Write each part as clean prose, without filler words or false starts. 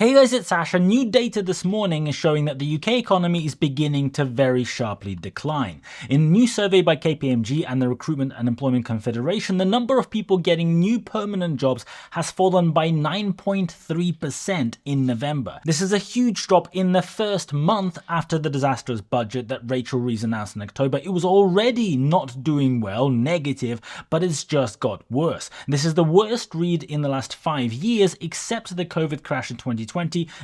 Hey guys, it's Ash. New data this morning is showing that the UK economy is beginning to very sharply decline. In a new survey by KPMG and the Recruitment and Employment Confederation, the number of people getting new permanent jobs has fallen by 9.3% in November. This is a huge drop in the first month after the disastrous budget that Rachel Reeves announced in October. It was already not doing well, negative, but it's just got worse. This is the worst read in the last 5 years, except the COVID crash in 2020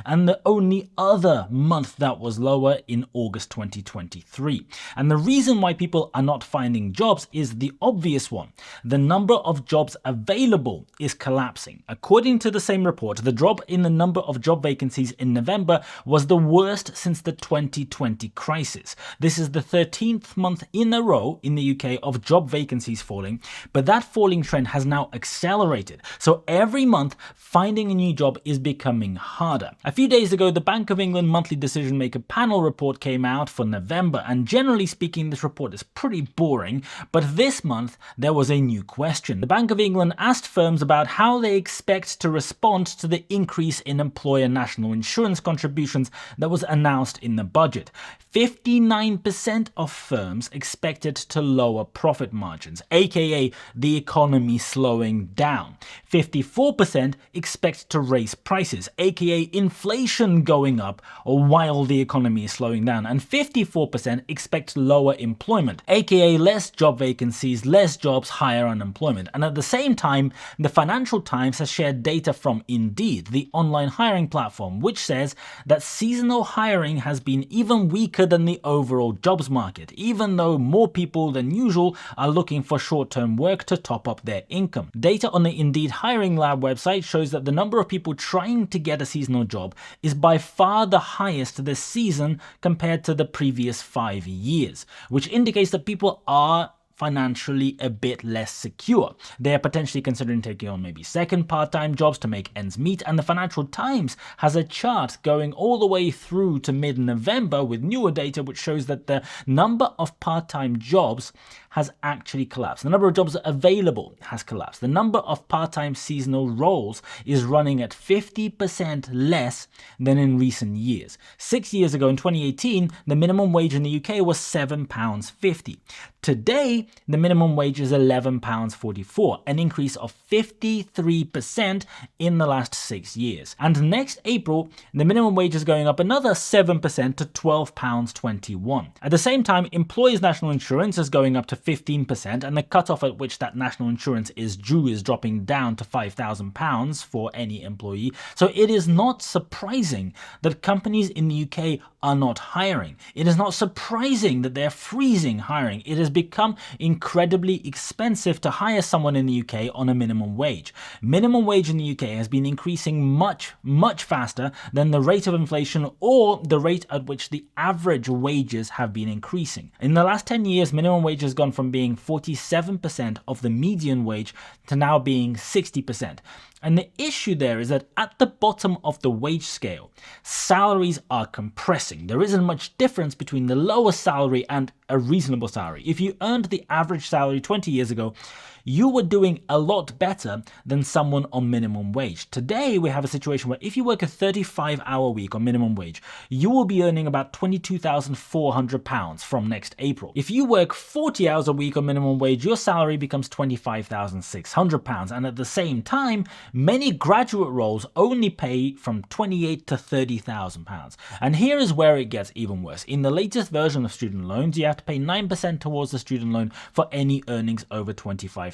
and the only other month that was lower in August 2023. And the reason why people are not finding jobs is the obvious one. The number of jobs available is collapsing. According to the same report, the drop in the number of job vacancies in November was the worst since the 2020 crisis. This is the 13th month in a row in the UK of job vacancies falling, but that falling trend has now accelerated. So every month, finding a new job is becoming harder. A few days ago, the Bank of England monthly decision maker panel report came out for November, and generally speaking, this report is pretty boring, but this month there was a new question. The Bank of England asked firms about how they expect to respond to the increase in employer national insurance contributions that was announced in the budget. 59% of firms expected to lower profit margins, aka the economy slowing down. 54% expect to raise prices, aka inflation going up while the economy is slowing down. And 54% expect lower employment, aka less job vacancies, less jobs, higher unemployment. And at the same time, the Financial Times has shared data from Indeed, the online hiring platform, which says that seasonal hiring has been even weaker than the overall jobs market, even though more people than usual are looking for short-term work to top up their income. Data on the Indeed Hiring Lab website shows that the number of people trying to get a seasonal job is by far the highest this season compared to the previous 5 years, which indicates that people are financially a bit less secure. They are potentially considering taking on maybe second part-time jobs to make ends meet, and the Financial Times has a chart going all the way through to mid-November with newer data which shows that the number of part-time jobs has actually collapsed. The number of jobs available has collapsed. The number of part-time seasonal roles is running at 50% less than in recent years. 6 years ago in 2018, the minimum wage in the UK was £7.50. Today, the minimum wage is £11.44, an increase of 53% in the last 6 years. And next April, the minimum wage is going up another 7% to £12.21. At the same time, employers' national insurance is going up to 15%, and the cutoff at which that national insurance is due is dropping down to £5,000 for any employee. So it is not surprising that companies in the UK are not hiring. It is not surprising that they're freezing hiring. It has become incredibly expensive to hire someone in the UK on a minimum wage. Minimum wage in the UK has been increasing much faster than the rate of inflation or the rate at which the average wages have been increasing. In the last 10 years, minimum wage has gone from being 47% of the median wage to now being 60%. And the issue there is that at the bottom of the wage scale, salaries are compressing. There isn't much difference between the lowest salary and a reasonable salary. If you earned the average salary 20 years ago, you were doing a lot better than someone on minimum wage. Today, we have a situation where if you work a 35-hour week on minimum wage, you will be earning about £22,400 from next April. If you work 40 hours a week on minimum wage, your salary becomes £25,600. And at the same time, many graduate roles only pay from £28,000 to £30,000. And here is where it gets even worse. In the latest version of student loans, you have to pay 9% towards the student loan for any earnings over £25,000.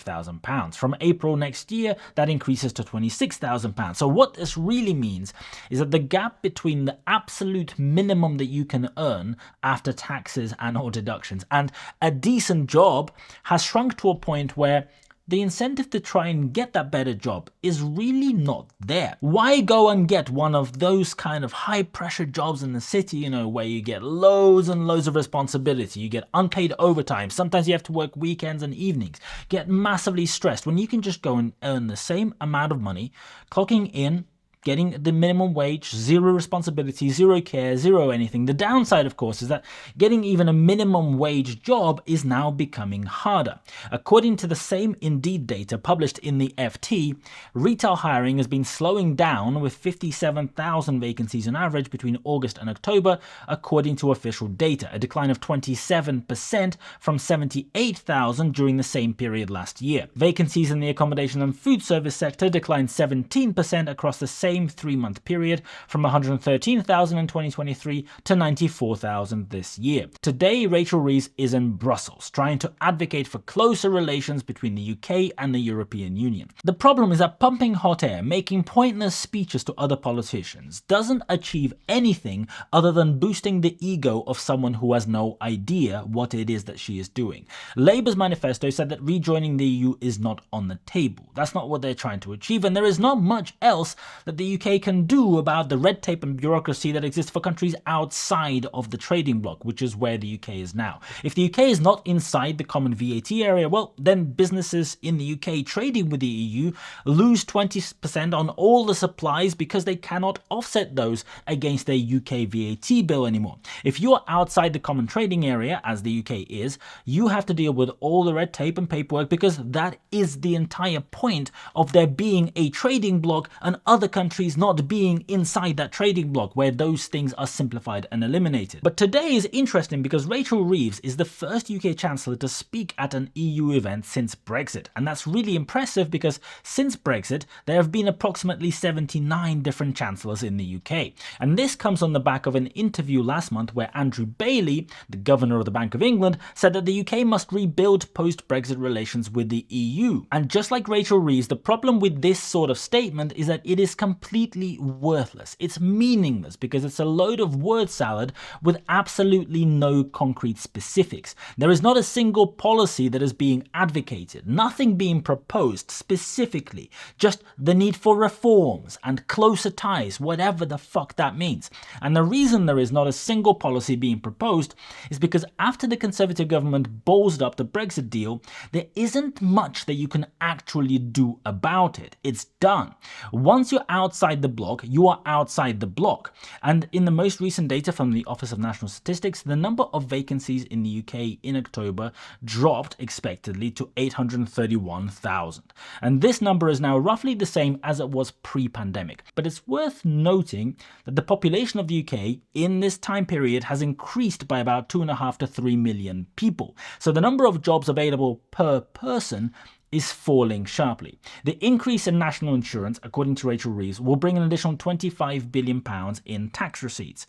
From April next year, that increases to £26,000. So what this really means is that the gap between the absolute minimum that you can earn after taxes and or deductions and a decent job has shrunk to a point where the incentive to try and get that better job is really not there. Why go and get one of those kind of high pressure jobs in the city, where you get loads and loads of responsibility, you get unpaid overtime, sometimes you have to work weekends and evenings, get massively stressed when you can just go and earn the same amount of money, clocking in getting the minimum wage, zero responsibility, zero care, zero anything. The downside, of course, is that getting even a minimum wage job is now becoming harder. According to the same Indeed data published in the FT, retail hiring has been slowing down with 57,000 vacancies on average between August and October, according to official data, a decline of 27% from 78,000 during the same period last year. Vacancies in the accommodation and food service sector declined 17% across the same 3-month period, from 113,000 in 2023 to 94,000 this year. Today, Rachel Reeves is in Brussels, trying to advocate for closer relations between the UK and the European Union. The problem is that pumping hot air, making pointless speeches to other politicians, doesn't achieve anything other than boosting the ego of someone who has no idea what it is that she is doing. Labour's manifesto said that rejoining the EU is not on the table. That's not what they're trying to achieve, and there is not much else that the UK can do about the red tape and bureaucracy that exists for countries outside of the trading bloc, which is where the UK is now. If the UK is not inside the common VAT area, well, then businesses in the UK trading with the EU lose 20% on all the supplies because they cannot offset those against their UK VAT bill anymore. If you are outside the common trading area, as the UK is, you have to deal with all the red tape and paperwork, because that is the entire point of there being a trading bloc and other countries not being inside that trading bloc, where those things are simplified and eliminated. But today is interesting because Rachel Reeves is the first UK Chancellor to speak at an EU event since Brexit. And that's really impressive because since Brexit, there have been approximately 79 different Chancellors in the UK. And this comes on the back of an interview last month where Andrew Bailey, the Governor of the Bank of England, said that the UK must rebuild post-Brexit relations with the EU. And just like Rachel Reeves, the problem with this sort of statement is that it is completely worthless. It's meaningless because it's a load of word salad with absolutely no concrete specifics. There is not a single policy that is being advocated, nothing being proposed specifically, just the need for reforms and closer ties, whatever the fuck that means. And the reason there is not a single policy being proposed is because after the Conservative government ballsed up the Brexit deal, there isn't much that you can actually do about it. It's done. Once you're outside the bloc, you are outside the bloc. And in the most recent data from the Office of National Statistics, the number of vacancies in the UK in October dropped expectedly to 831,000. And this number is now roughly the same as it was pre-pandemic. But it's worth noting that the population of the UK in this time period has increased by about 2.5 to 3 million people. So the number of jobs available per person is falling sharply. The increase in national insurance, according to Rachel Reeves, will bring an additional £25 billion in tax receipts.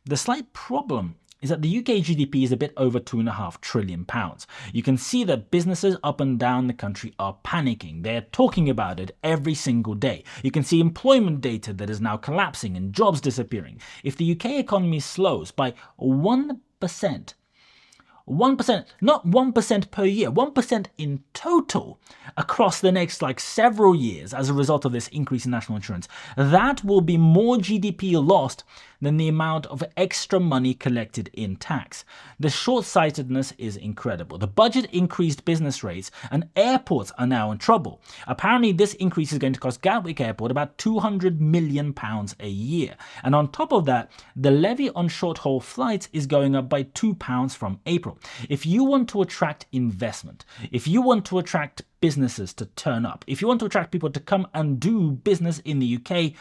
The slight problem is that the UK GDP is a bit over £2.5 trillion. You can see that businesses up and down the country are panicking. They're talking about it every single day. You can see employment data that is now collapsing and jobs disappearing. If the UK economy slows by 1%, 1%, not 1% per year, 1% in total across the next several years as a result of this increase in national insurance, that will be more GDP lost than the amount of extra money collected in tax. The short-sightedness is incredible. The budget increased business rates and airports are now in trouble. Apparently this increase is going to cost Gatwick Airport about £200 million a year. And on top of that, the levy on short-haul flights is going up by £2 from April. If you want to attract investment, if you want to attract businesses to turn up, if you want to attract people to come and do business in the UK,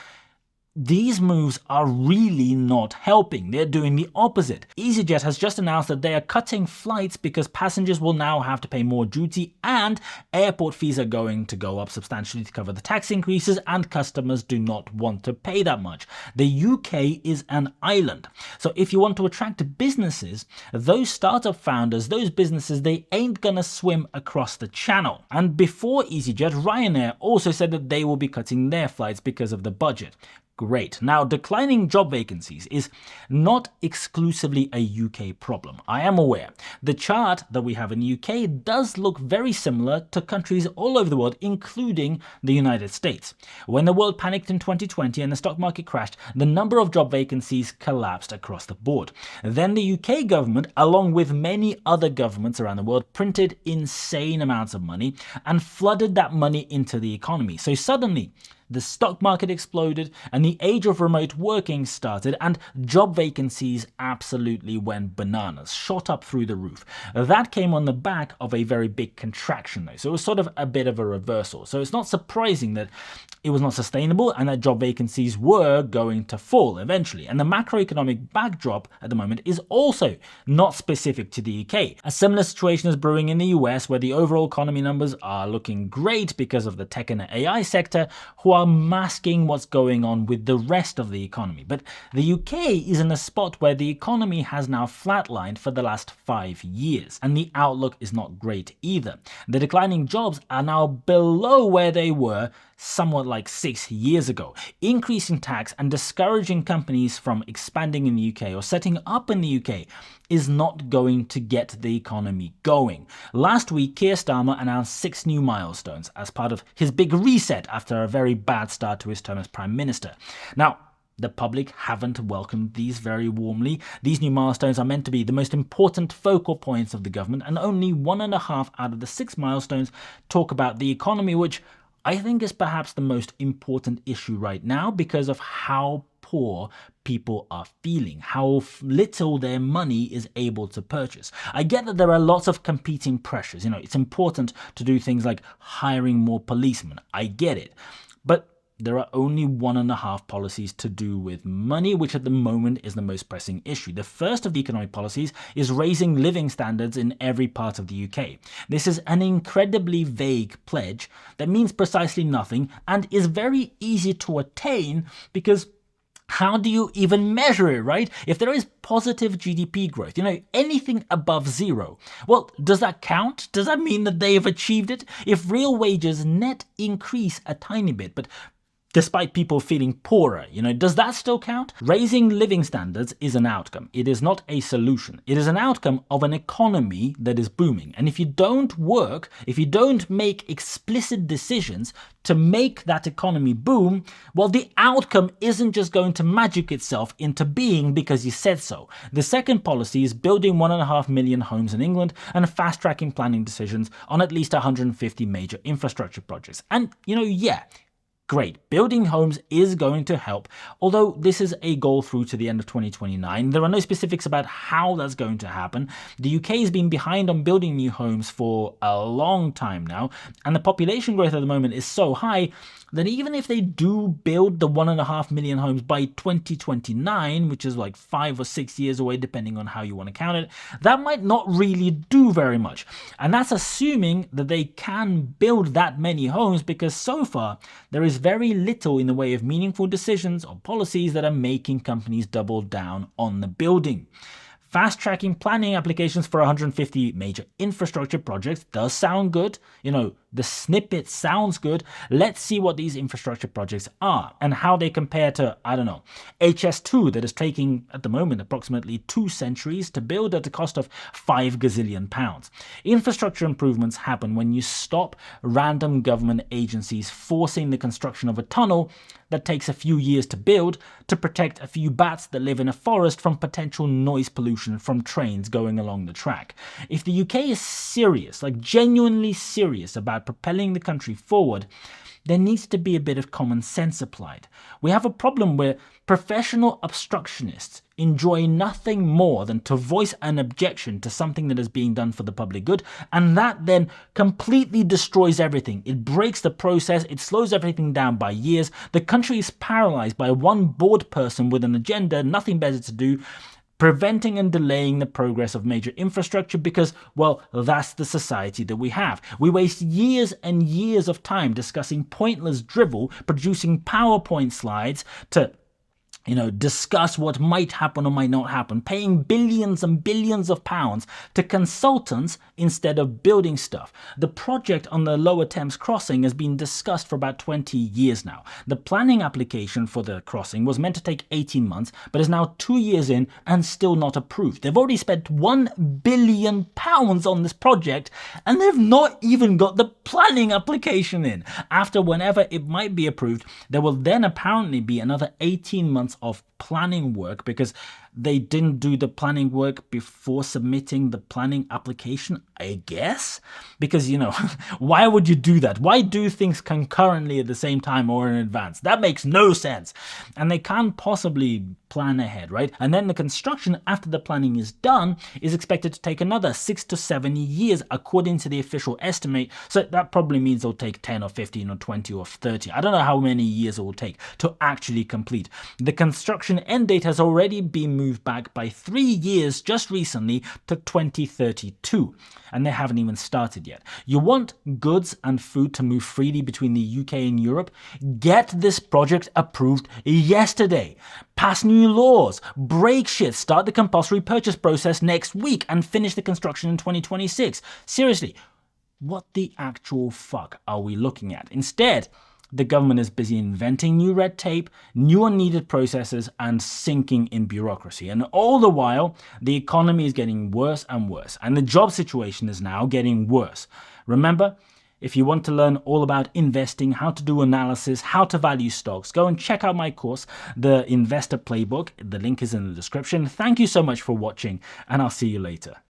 these moves are really not helping. They're doing the opposite. EasyJet has just announced that they are cutting flights because passengers will now have to pay more duty and airport fees are going to go up substantially to cover the tax increases, and customers do not want to pay that much. The UK is an island. So if you want to attract businesses, those startup founders, those businesses, they ain't gonna swim across the channel. And before EasyJet, Ryanair also said that they will be cutting their flights because of the budget. Great. Now, declining job vacancies is not exclusively a UK problem. I am aware. The chart that we have in the UK does look very similar to countries all over the world, including the United States. When the world panicked in 2020 and the stock market crashed, the number of job vacancies collapsed across the board. Then the UK government, along with many other governments around the world, printed insane amounts of money and flooded that money into the economy. So suddenly, the stock market exploded, and the age of remote working started, and job vacancies absolutely went bananas, shot up through the roof. That came on the back of a very big contraction though, so it was sort of a bit of a reversal. So it's not surprising that it was not sustainable and that job vacancies were going to fall eventually. And the macroeconomic backdrop at the moment is also not specific to the UK. A similar situation is brewing in the US, where the overall economy numbers are looking great because of the tech and AI sector, who are masking what's going on with the rest of the economy. But the UK is in a spot where the economy has now flatlined for the last 5 years, and the outlook is not great either. The declining jobs are now below where they were somewhat like 6 years ago. Increasing tax and discouraging companies from expanding in the UK or setting up in the UK is not going to get the economy going. Last week, Keir Starmer announced 6 new milestones as part of his big reset after a very bad start to his term as Prime Minister. Now, the public haven't welcomed these very warmly. These new milestones are meant to be the most important focal points of the government, and only 1.5 out of the 6 milestones talk about the economy, which I think is perhaps the most important issue right now because of how poor people are feeling, how little their money is able to purchase. I get that there are lots of competing pressures. It's important to do things like hiring more policemen. I get it. But there are only 1.5 policies to do with money, which at the moment is the most pressing issue. The first of the economic policies is raising living standards in every part of the UK. This is an incredibly vague pledge that means precisely nothing and is very easy to attain because how do you even measure it, right? If there is positive GDP growth, anything above 0, well, does that count? Does that mean that they have achieved it? If real wages net increase a tiny bit, but despite people feeling poorer, does that still count? Raising living standards is an outcome. It is not a solution. It is an outcome of an economy that is booming. And if you don't work, if you don't make explicit decisions to make that economy boom, well, the outcome isn't just going to magic itself into being because you said so. The second policy is building 1.5 million homes in England and fast-tracking planning decisions on at least 150 major infrastructure projects. And, great. Building homes is going to help, although this is a goal through to the end of 2029. There are no specifics about how that's going to happen. The UK has been behind on building new homes for a long time now, and the population growth at the moment is so high that even if they do build the 1.5 million homes by 2029, which is like 5 or 6 years away, depending on how you want to count it, that might not really do very much. And that's assuming that they can build that many homes, because so far there is very little in the way of meaningful decisions or policies that are making companies double down on the building. Fast-tracking planning applications for 150 major infrastructure projects does sound good. The snippet sounds good. Let's see what these infrastructure projects are and how they compare to, HS2 that is taking, at the moment, approximately 2 centuries to build at a cost of £5 gazillion. Infrastructure improvements happen when you stop random government agencies forcing the construction of a tunnel that takes a few years to build to protect a few bats that live in a forest from potential noise pollution from trains going along the track. If the UK is serious, genuinely serious about propelling the country forward, there needs to be a bit of common sense applied. We have a problem where professional obstructionists enjoy nothing more than to voice an objection to something that is being done for the public good, and that then completely destroys everything. It breaks the process, it slows everything down by years. The country is paralyzed by one bored person with an agenda, nothing better to do, preventing and delaying the progress of major infrastructure because, well, that's the society that we have. We waste years and years of time discussing pointless drivel, producing PowerPoint slides to discuss what might happen or might not happen, paying billions and billions of pounds to consultants instead of building stuff. The project on the Lower Thames crossing has been discussed for about 20 years now. The planning application for the crossing was meant to take 18 months, but is now 2 years in and still not approved. They've already spent £1 billion on this project, and they've not even got the planning application in. After whenever it might be approved, there will then apparently be another 18 months months of planning work because they didn't do the planning work before submitting the planning application, I guess. Because, why would you do that? Why do things concurrently at the same time or in advance? That makes no sense. And they can't possibly plan ahead, right? And then the construction after the planning is done is expected to take another 6 to 7 years according to the official estimate. So that probably means it'll take 10 or 15 or 20 or 30. I don't know how many years it will take to actually complete. The construction end date has already been moved back by 3 years just recently to 2032, and they haven't even started yet. You want goods and food to move freely between the UK and Europe? Get this project approved yesterday. Pass new laws, break shit, start the compulsory purchase process next week, and finish the construction in 2026. Seriously, what the actual fuck are we looking at? Instead, the government is busy inventing new red tape, new unneeded processes, and sinking in bureaucracy. And all the while, the economy is getting worse and worse, and the job situation is now getting worse. Remember, if you want to learn all about investing, how to do analysis, how to value stocks, go and check out my course, The Investor Playbook. The link is in the description. Thank you so much for watching, and I'll see you later.